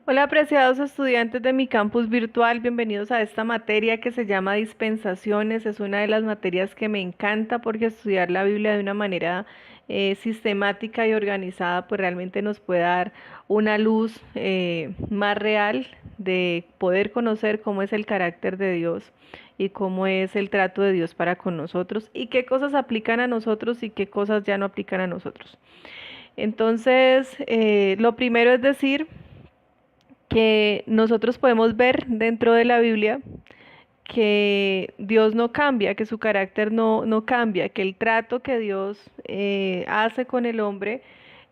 Hola, apreciados estudiantes de mi campus virtual, bienvenidos a esta materia que se llama dispensaciones. Es una de las materias que me encanta porque estudiar la Biblia de una manera sistemática y organizada pues realmente nos puede dar una luz más real de poder conocer cómo es el carácter de Dios y cómo es el trato de Dios para con nosotros y qué cosas aplican a nosotros y qué cosas ya no aplican a nosotros. Entonces, lo primero es decir que nosotros podemos ver dentro de la Biblia que Dios no cambia, que su carácter no cambia, que el trato que Dios hace con el hombre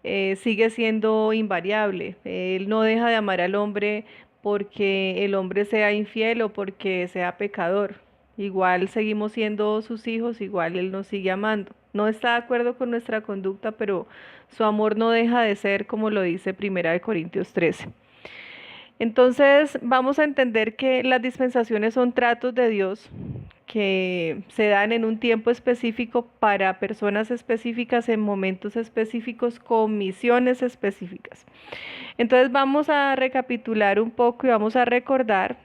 sigue siendo invariable. Él no deja de amar al hombre porque el hombre sea infiel o porque sea pecador. Igual seguimos siendo sus hijos, igual Él nos sigue amando. No está de acuerdo con nuestra conducta, pero su amor no deja de ser como lo dice Primera de Corintios 13. Entonces vamos a entender que las dispensaciones son tratos de Dios que se dan en un tiempo específico para personas específicas en momentos específicos con misiones específicas. Entonces vamos a recapitular un poco y vamos a recordar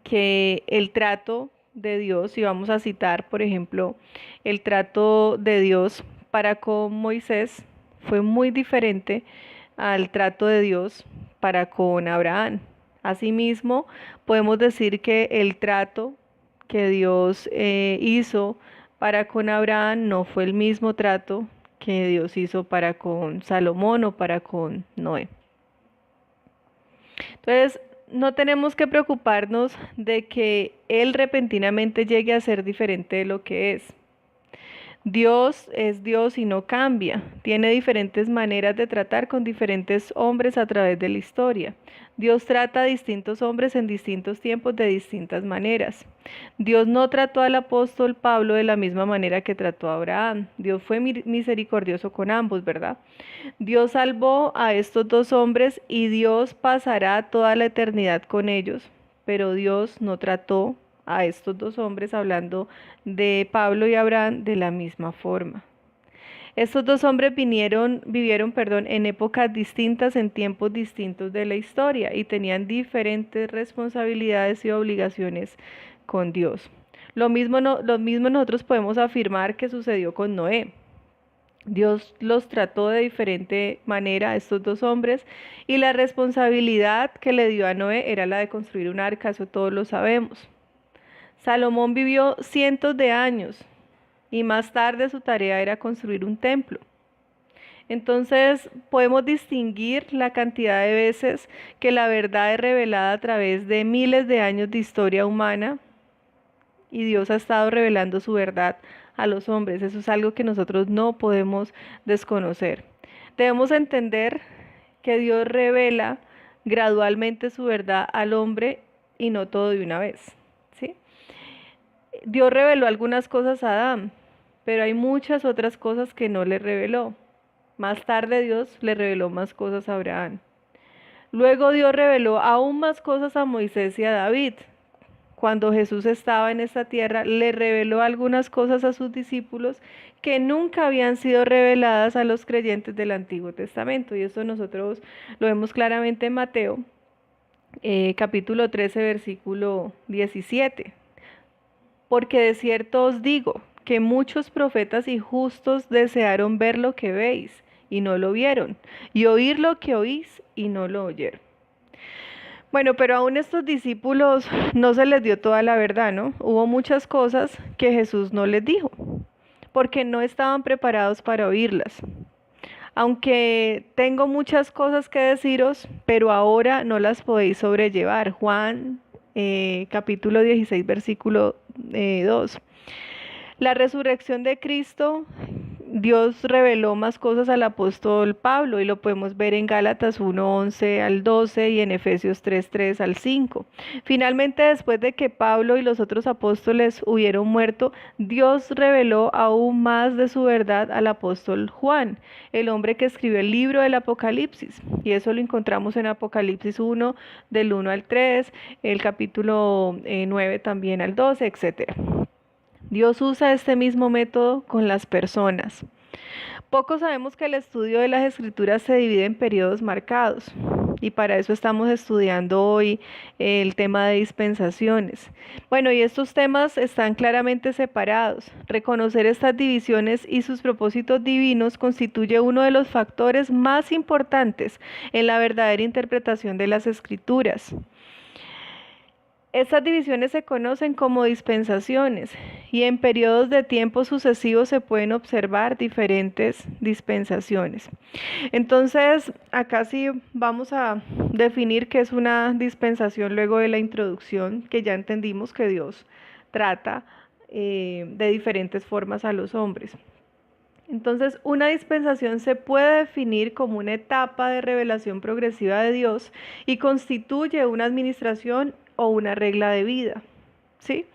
que el trato de Dios, y vamos a citar, por ejemplo, el trato de Dios para con Moisés fue muy diferente al trato de Dios para con Abraham. Asimismo, podemos decir que el trato que Dios hizo para con Abraham no fue el mismo trato que Dios hizo para con Salomón o para con Noé. Entonces, no tenemos que preocuparnos de que Él repentinamente llegue a ser diferente de lo que es. Dios es Dios y no cambia. Tiene diferentes maneras de tratar con diferentes hombres a través de la historia. Dios trata a distintos hombres en distintos tiempos de distintas maneras. Dios no trató al apóstol Pablo de la misma manera que trató a Abraham. Dios fue misericordioso con ambos, ¿verdad? Dios salvó a estos dos hombres y Dios pasará toda la eternidad con ellos, pero Dios no trató a estos dos hombres, hablando de Pablo y Abraham, de la misma forma. Estos dos hombres vivieron, en épocas distintas, en tiempos distintos de la historia y tenían diferentes responsabilidades y obligaciones con Dios. Lo mismo nosotros podemos afirmar que sucedió con Noé. Dios los trató de diferente manera a estos dos hombres y la responsabilidad que le dio a Noé era la de construir un arca, eso todos lo sabemos. Salomón vivió cientos de años y más tarde su tarea era construir un templo. Entonces podemos distinguir la cantidad de veces que la verdad es revelada a través de miles de años de historia humana y Dios ha estado revelando su verdad a los hombres. Eso es algo que nosotros no podemos desconocer. Debemos entender que Dios revela gradualmente su verdad al hombre y no todo de una vez, ¿sí? Dios reveló algunas cosas a Adán, pero hay muchas otras cosas que no le reveló. Más tarde Dios le reveló más cosas a Abraham. Luego Dios reveló aún más cosas a Moisés y a David. Cuando Jesús estaba en esta tierra, le reveló algunas cosas a sus discípulos que nunca habían sido reveladas a los creyentes del Antiguo Testamento. Y esto nosotros lo vemos claramente en Mateo, capítulo 13, versículo 17. Porque de cierto os digo que muchos profetas y justos desearon ver lo que veis y no lo vieron, y oír lo que oís y no lo oyeron. Bueno, pero aún estos discípulos no se les dio toda la verdad, ¿no? Hubo muchas cosas que Jesús no les dijo, porque no estaban preparados para oírlas. Aunque tengo muchas cosas que deciros, pero ahora no las podéis sobrellevar. Juan capítulo 16, versículo 2. La resurrección de Cristo, Dios reveló más cosas al apóstol Pablo y lo podemos ver en Gálatas 1:11 al 12 y en Efesios 3:3 al 5. Finalmente, después de que Pablo y los otros apóstoles hubieron muerto, Dios reveló aún más de su verdad al apóstol Juan, el hombre que escribió el libro del Apocalipsis. Y eso lo encontramos en Apocalipsis 1, del 1 al 3, el capítulo 9 también al 12, etcétera. Dios usa este mismo método con las personas. Poco sabemos que el estudio de las escrituras se divide en periodos marcados y para eso estamos estudiando hoy el tema de dispensaciones. Bueno, y estos temas están claramente separados. Reconocer estas divisiones y sus propósitos divinos constituye uno de los factores más importantes en la verdadera interpretación de las Escrituras. Estas divisiones se conocen como dispensaciones y en periodos de tiempo sucesivos se pueden observar diferentes dispensaciones. Entonces, acá sí vamos a definir qué es una dispensación luego de la introducción, que ya entendimos que Dios trata de diferentes formas a los hombres. Entonces, una dispensación se puede definir como una etapa de revelación progresiva de Dios y constituye una administración o una regla de vida, ¿sí?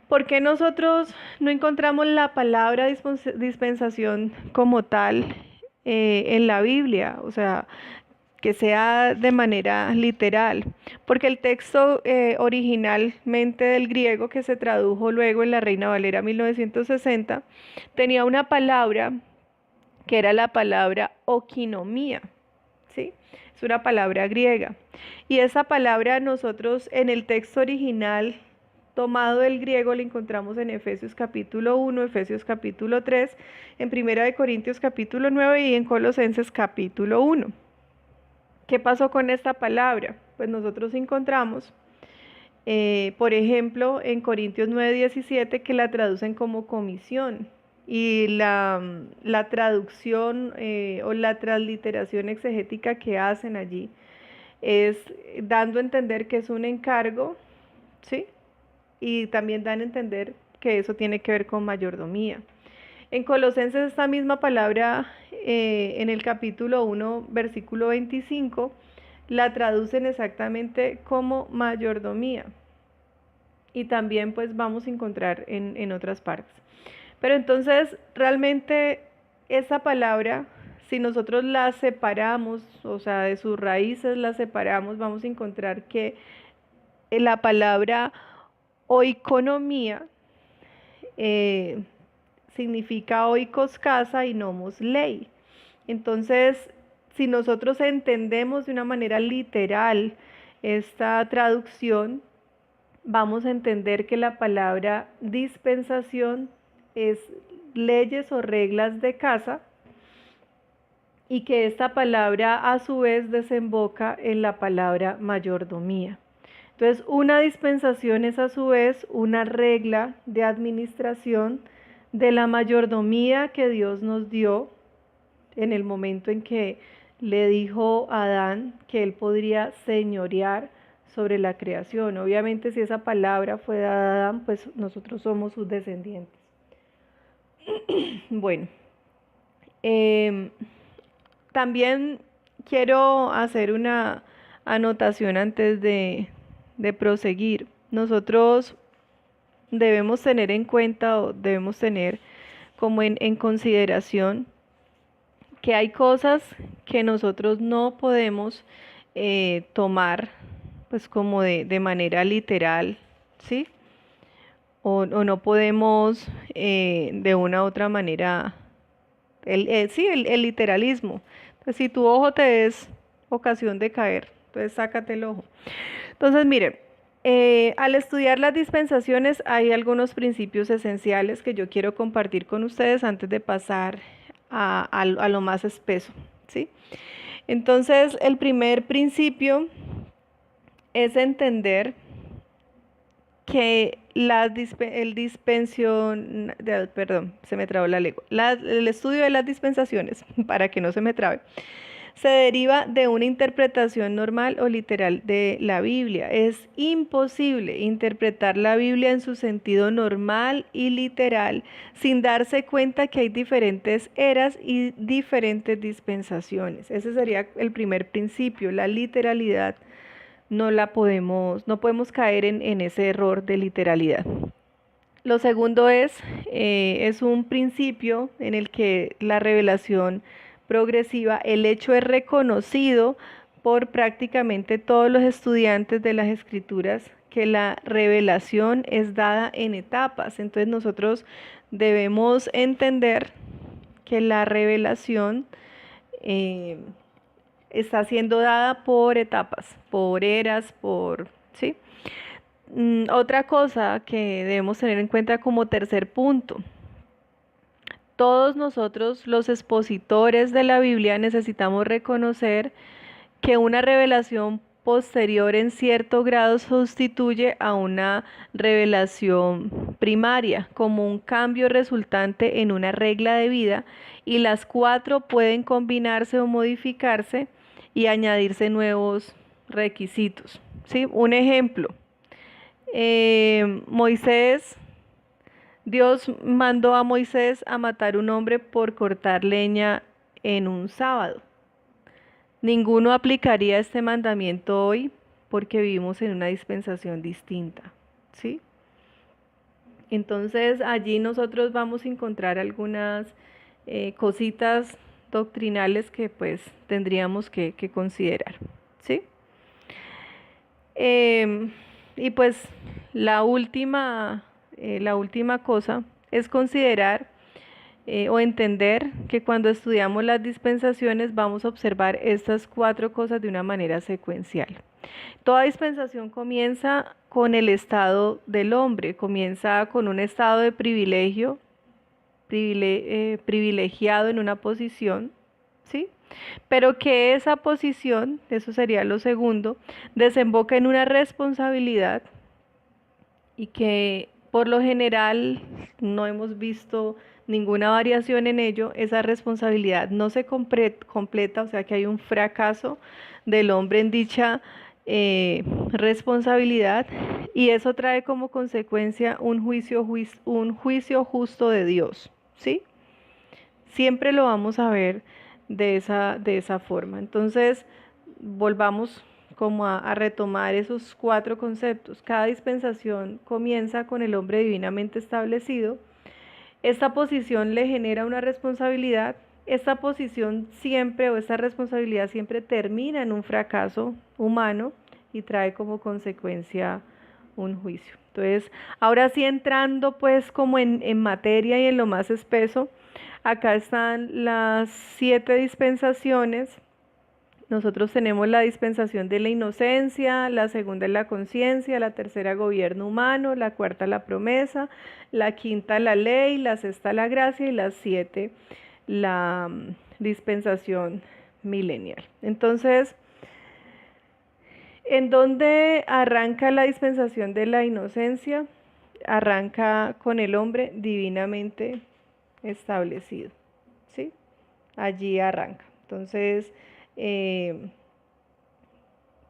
¿Por qué nosotros no encontramos la palabra dispensación como tal en la Biblia? O sea, que sea de manera literal, porque el texto originalmente del griego que se tradujo luego en la Reina Valera 1960 tenía una palabra que era la palabra okinomía, ¿sí? Es una palabra griega. Y esa palabra nosotros en el texto original tomado del griego la encontramos en Efesios capítulo 1, Efesios capítulo 3, en Primera de Corintios capítulo 9 y en Colosenses capítulo 1. ¿Qué pasó con esta palabra? Pues nosotros encontramos, por ejemplo, en Corintios 9:17 que la traducen como comisión y la traducción o la transliteración exegética que hacen allí es dando a entender que es un encargo, ¿sí? Y también dan a entender que eso tiene que ver con mayordomía. En Colosenses esta misma palabra, en el capítulo 1, versículo 25, la traducen exactamente como mayordomía. Y también pues vamos a encontrar en otras partes. Pero entonces realmente esa palabra, si nosotros la separamos, o sea, de sus raíces la separamos, vamos a encontrar que la palabra oikonomía significa oikos casa y nomos ley. Entonces, si nosotros entendemos de una manera literal esta traducción, vamos a entender que la palabra dispensación es leyes o reglas de casa y que esta palabra a su vez desemboca en la palabra mayordomía. Entonces, una dispensación es a su vez una regla de administración de la mayordomía que Dios nos dio en el momento en que le dijo a Adán que él podría señorear sobre la creación. Obviamente, si esa palabra fue dada a Adán, pues nosotros somos sus descendientes. Bueno, también quiero hacer una anotación antes de proseguir. Nosotros debemos tener en cuenta o debemos tener como en consideración que hay cosas que nosotros no podemos tomar pues como de manera literal, ¿sí? O no podemos de una u otra manera, sí, el literalismo. Entonces, si tu ojo te es ocasión de caer, entonces sácate el ojo. Entonces, miren, al estudiar las dispensaciones hay algunos principios esenciales que yo quiero compartir con ustedes antes de pasar a lo más espeso, ¿sí? Entonces, el primer principio es entender que se me trabó la lengua, el estudio de las dispensaciones, para que no se me trabe, se deriva de una interpretación normal o literal de la Biblia. Es imposible interpretar la Biblia en su sentido normal y literal sin darse cuenta que hay diferentes eras y diferentes dispensaciones. Ese sería el primer principio, la literalidad. No podemos caer en ese error de literalidad. Lo segundo es un principio en el que la revelación progresiva, el hecho es reconocido por prácticamente todos los estudiantes de las escrituras que la revelación es dada en etapas. Entonces nosotros debemos entender que la revelación está siendo dada por etapas, por eras, ¿sí? Otra cosa que debemos tener en cuenta como tercer punto. Todos nosotros, los expositores de la Biblia, necesitamos reconocer que una revelación posterior en cierto grado sustituye a una revelación primaria, como un cambio resultante en una regla de vida, y las cuatro pueden combinarse o modificarse y añadirse nuevos requisitos. ¿Sí? Un ejemplo, Moisés, Dios mandó a Moisés a matar un hombre por cortar leña en un sábado. Ninguno aplicaría este mandamiento hoy porque vivimos en una dispensación distinta, ¿sí? Entonces allí nosotros vamos a encontrar algunas cositas doctrinales que pues tendríamos que considerar, ¿sí? Em, y pues la última cosa es considerar o entender que cuando estudiamos las dispensaciones vamos a observar estas cuatro cosas de una manera secuencial. Toda dispensación comienza con el estado del hombre, comienza con un estado de privilegio, privilegiado en una posición, ¿sí? Pero que esa posición, eso sería lo segundo, desemboca en una responsabilidad y que por lo general no hemos visto ninguna variación en ello, esa responsabilidad no se completa, o sea que hay un fracaso del hombre en dicha responsabilidad, y eso trae como consecuencia un juicio justo de Dios, ¿sí? Siempre lo vamos a ver de esa forma. Entonces, volvamos como a retomar esos cuatro conceptos. Cada dispensación comienza con el hombre divinamente establecido. Esta posición le genera una responsabilidad. Esta posición siempre, o esta responsabilidad siempre termina en un fracaso humano y trae como consecuencia un juicio. Entonces, ahora sí entrando pues como en materia y en lo más espeso, acá están las 7 dispensaciones. Nosotros tenemos la dispensación de la inocencia, la segunda es la conciencia, la tercera gobierno humano, la cuarta la promesa, la quinta la ley, la sexta la gracia y la 7 la dispensación milenial. Entonces, ¿en dónde arranca la dispensación de la inocencia? Arranca con el hombre divinamente establecido, ¿sí? Allí arranca. Entonces,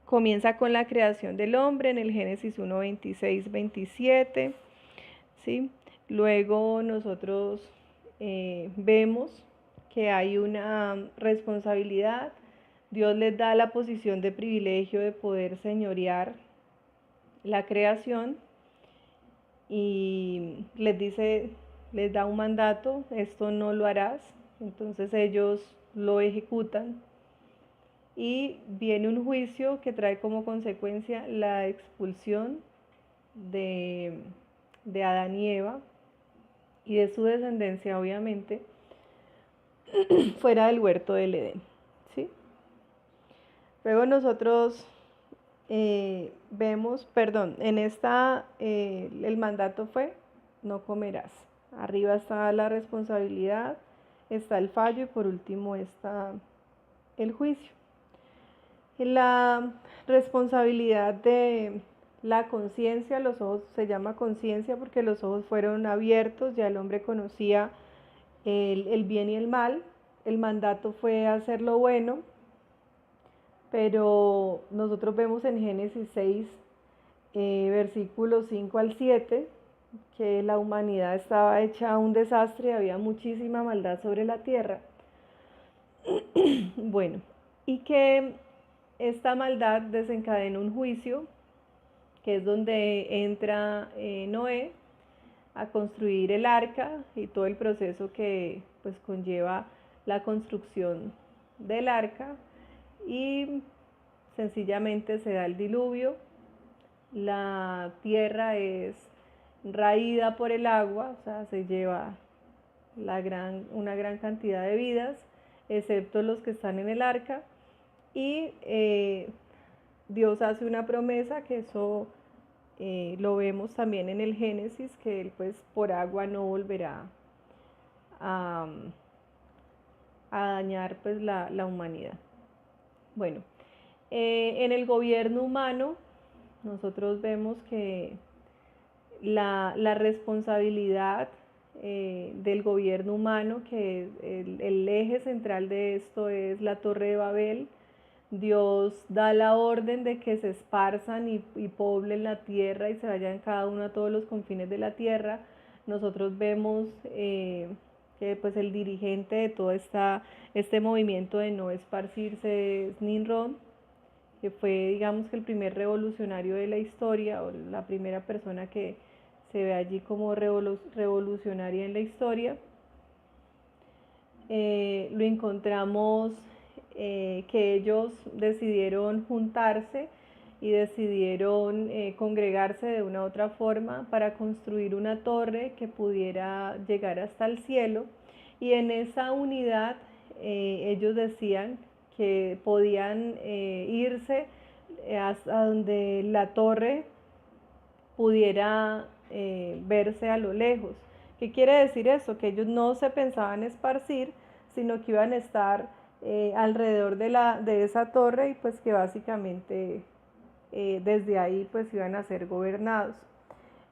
comienza con la creación del hombre en el Génesis 1, 26, 27, ¿sí? Luego nosotros vemos que hay una responsabilidad. Dios les da la posición de privilegio de poder señorear la creación y les dice, les da un mandato, esto no lo harás. Entonces ellos lo ejecutan y viene un juicio que trae como consecuencia la expulsión de, de Adán y Eva y de su descendencia, obviamente, fuera del huerto del Edén, ¿sí? Luego nosotros vemos, perdón, en esta el mandato fue no comerás. Arriba está la responsabilidad, está el fallo y por último está el juicio. La responsabilidad de la conciencia, los ojos se llama conciencia porque los ojos fueron abiertos, ya el hombre conocía el bien y el mal. El mandato fue hacer lo bueno, pero nosotros vemos en Génesis 6, versículos 5 al 7, que la humanidad estaba hecha un desastre, había muchísima maldad sobre la tierra. Bueno, y que esta maldad desencadena un juicio, que es donde entra Noé a construir el arca y todo el proceso que pues conlleva la construcción del arca, y sencillamente se da el diluvio, la tierra es raída por el agua, o sea, se lleva una gran cantidad de vidas, excepto los que están en el arca, y Dios hace una promesa, que eso lo vemos también en el Génesis, que Él pues por agua no volverá a, a dañar pues la humanidad. Bueno, en el gobierno humano nosotros vemos que la responsabilidad del gobierno humano, que el eje central de esto es la Torre de Babel. Dios da la orden de que se esparzan y poblen la tierra y se vayan cada uno a todos los confines de la tierra. Nosotros vemos que pues el dirigente de todo este movimiento de no esparcirse es Nimrod, que fue, digamos, que el primer revolucionario de la historia, o la primera persona que se ve allí como revolucionaria en la historia. Lo encontramos que ellos decidieron juntarse y decidieron congregarse de una u otra forma para construir una torre que pudiera llegar hasta el cielo, y en esa unidad ellos decían que podían irse hasta donde la torre pudiera verse a lo lejos. ¿Qué quiere decir eso? Que ellos no se pensaban esparcir, sino que iban a estar alrededor de esa torre, y pues que básicamente desde ahí pues iban a ser gobernados.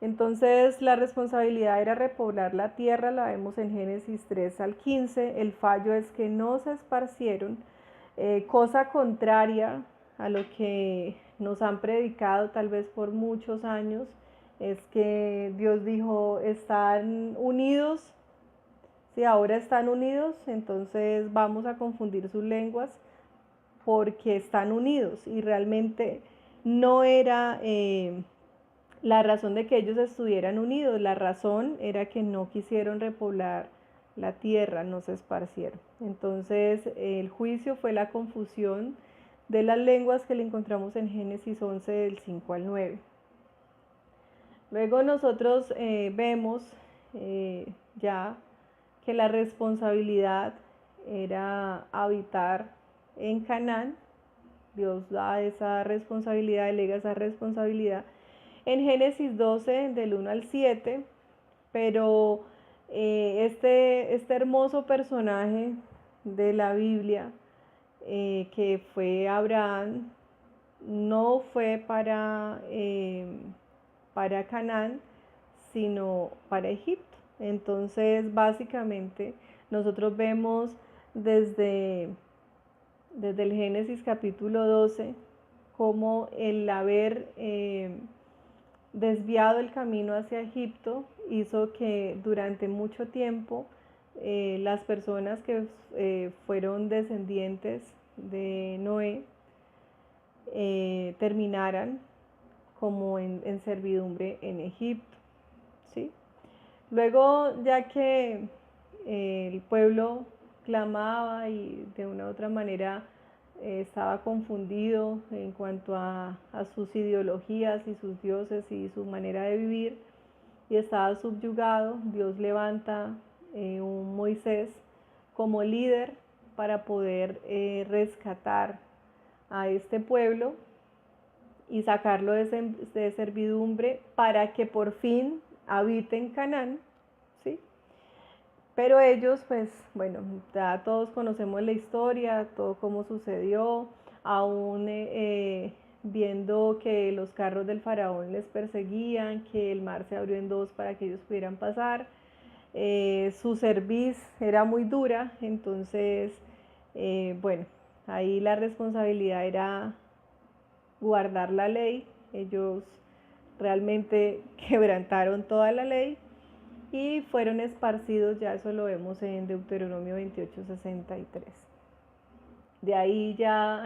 Entonces la responsabilidad era repoblar la tierra, la vemos en Génesis 3 al 15. El fallo es que no se esparcieron, cosa contraria a lo que nos han predicado tal vez por muchos años. Es que Dios dijo, están unidos, si ahora están unidos, entonces vamos a confundir sus lenguas porque están unidos, y realmente no era la razón de que ellos estuvieran unidos. La razón era que no quisieron repoblar la tierra, no se esparcieron. Entonces el juicio fue la confusión de las lenguas, que le encontramos en Génesis 11 del 5 al 9. Luego nosotros vemos ya que la responsabilidad era habitar en Canaán. Dios da esa responsabilidad, delega esa responsabilidad en Génesis 12 del 1 al 7, pero este hermoso personaje de la Biblia, que fue Abraham, no fue para Canaán, sino para Egipto. Entonces, básicamente, nosotros vemos desde el Génesis capítulo 12 como el haber desviado el camino hacia Egipto hizo que durante mucho tiempo las personas que fueron descendientes de Noé terminaran como en servidumbre en Egipto, ¿sí? Luego, ya que el pueblo clamaba y de una u otra manera estaba confundido en cuanto a sus ideologías y sus dioses y su manera de vivir, y estaba subyugado, Dios levanta un Moisés como líder para poder rescatar a este pueblo y sacarlo de servidumbre para que por fin habite en Canaán, ¿sí? Pero ellos, pues, bueno, ya todos conocemos la historia, todo cómo sucedió, aún viendo que los carros del faraón les perseguían, que el mar se abrió en dos para que ellos pudieran pasar. Su cerviz era muy dura, entonces, bueno, ahí la responsabilidad era guardar la ley. Ellos realmente quebrantaron toda la ley y fueron esparcidos, ya eso lo vemos en Deuteronomio 28:63. De ahí ya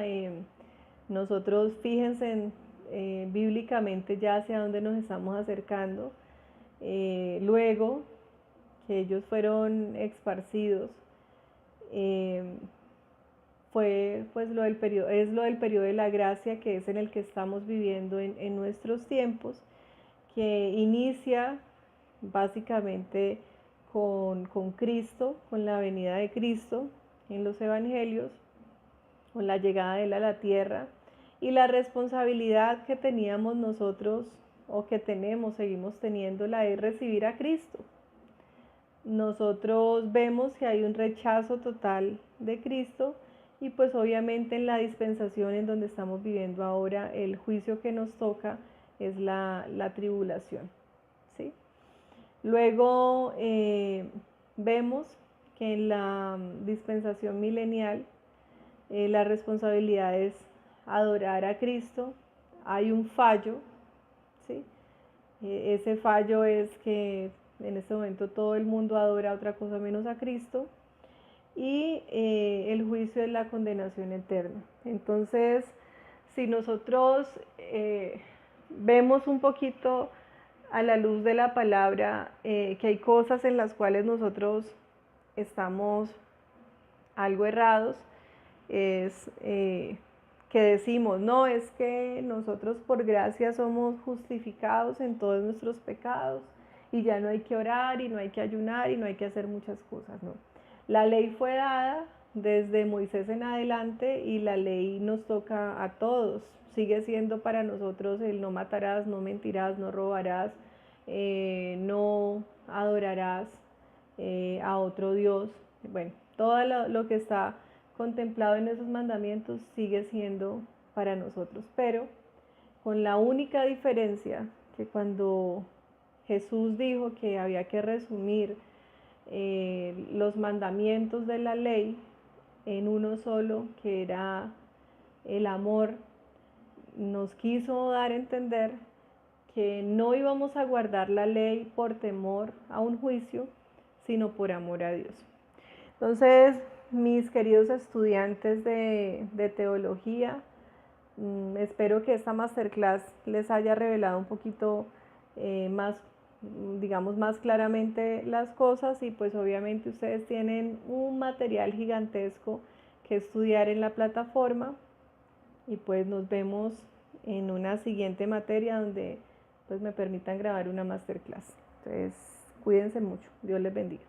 nosotros, fíjense bíblicamente ya hacia dónde nos estamos acercando. Luego que ellos fueron esparcidos, fue pues es lo del periodo de la gracia, que es en el que estamos viviendo en nuestros tiempos, que inicia básicamente con Cristo, con la venida de Cristo en los evangelios, con la llegada de él a la tierra y la responsabilidad que teníamos nosotros o que tenemos, seguimos teniéndola, es recibir a Cristo. Nosotros vemos que hay un rechazo total de Cristo y pues obviamente en la dispensación en donde estamos viviendo ahora, el juicio que nos toca es la tribulación, ¿sí? Luego vemos que en la dispensación milenial la responsabilidad es adorar a Cristo. Hay un fallo, ¿sí? Ese fallo es que en este momento todo el mundo adora otra cosa menos a Cristo. Y el juicio es la condenación eterna. Entonces, si nosotros vemos un poquito a la luz de la palabra que hay cosas en las cuales nosotros estamos algo errados, es que decimos, no, es que nosotros por gracia somos justificados en todos nuestros pecados y ya no hay que orar y no hay que ayunar y no hay que hacer muchas cosas, no. La ley fue dada desde Moisés en adelante y la ley nos toca a todos. Sigue siendo para nosotros el no matarás, no mentirás, no robarás, no adorarás a otro Dios. Bueno, todo lo que está contemplado en esos mandamientos sigue siendo para nosotros, pero con la única diferencia que cuando Jesús dijo que había que resumir los mandamientos de la ley en uno solo, que era el amor, nos quiso dar a entender que no íbamos a guardar la ley por temor a un juicio, sino por amor a Dios. Entonces, mis queridos estudiantes de teología, espero que esta masterclass les haya revelado un poquito más, digamos, más claramente las cosas y pues obviamente ustedes tienen un material gigantesco que estudiar en la plataforma y pues nos vemos en una siguiente materia donde pues me permitan grabar una masterclass. Entonces, cuídense mucho. Dios les bendiga.